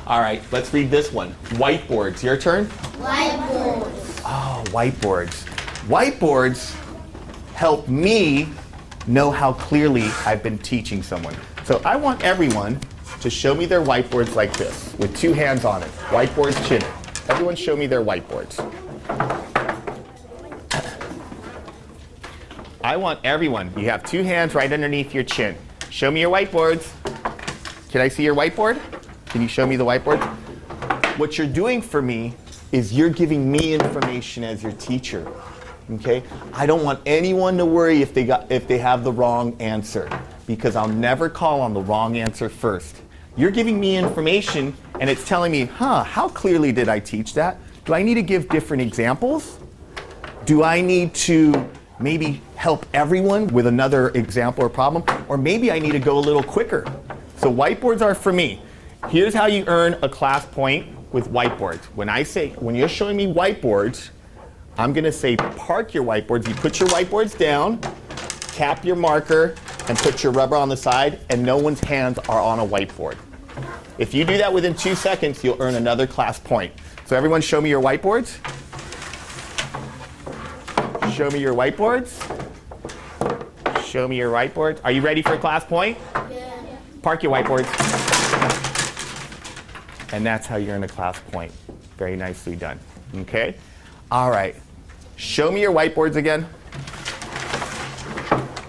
All right, let's read this one. Whiteboards. Your turn? Whiteboards. Oh, whiteboards. Whiteboards help me know how clearly I've been teaching someone. So I want everyone to show me their whiteboards like this, with 2 hands on it. Whiteboards, chin. Everyone show me their whiteboards. I want everyone, you have 2 hands right underneath your chin. Show me your whiteboards. Can I see your whiteboard? Can you show me the whiteboard? What you're doing for me is you're giving me information as your teacher. Okay? I don't want anyone to worry if they have the wrong answer, because I'll never call on the wrong answer first. You're giving me information and it's telling me, how clearly did I teach that? Do I need to give different examples? Do I need to maybe help everyone with another example or problem? Or maybe I need to go a little quicker. So whiteboards are for me. Here's how you earn a class point with whiteboards. When you're showing me whiteboards, I'm going to say park your whiteboards. You put your whiteboards down, cap your marker, and put your rubber on the side, and no one's hands are on a whiteboard. If you do that within 2 seconds, you'll earn another class point. So everyone show me your whiteboards. Show me your whiteboards. Show me your whiteboards. Are you ready for a class point? Yeah. Park your whiteboards. And that's how you earn a class point. Very nicely done. Okay? All right. Show me your whiteboards again.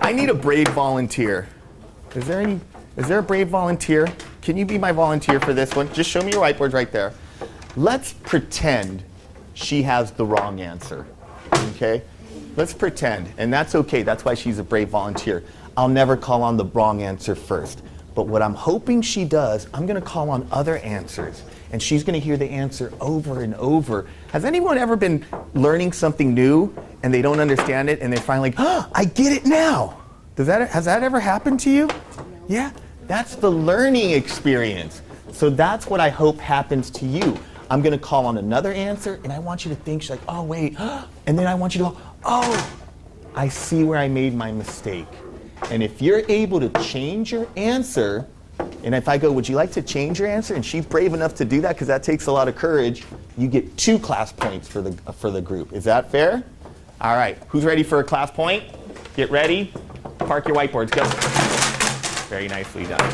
I need a brave volunteer. Is there a brave volunteer? Can you be my volunteer for this one? Just show me your whiteboards right there. Let's pretend she has the wrong answer. Okay? Let's pretend. And that's okay. That's why she's a brave volunteer. I'll never call on the wrong answer first. But what I'm hoping she does, I'm going to call on other answers. And she's going to hear the answer over and over. Has anyone ever been learning something new and they don't understand it and they're finally like, oh, I get it now? Has that ever happened to you? Yeah? That's the learning experience. So that's what I hope happens to you. I'm going to call on another answer and I want you to think, she's like, oh, wait. And then I want you to go, oh, I see where I made my mistake. And if you're able to change your answer, and if I go, would you like to change your answer? And she's brave enough to do that, because that takes a lot of courage, you get 2 class points for the group. Is that fair? All right. Who's ready for a class point? Get ready. Park your whiteboards. Go. Very nicely done.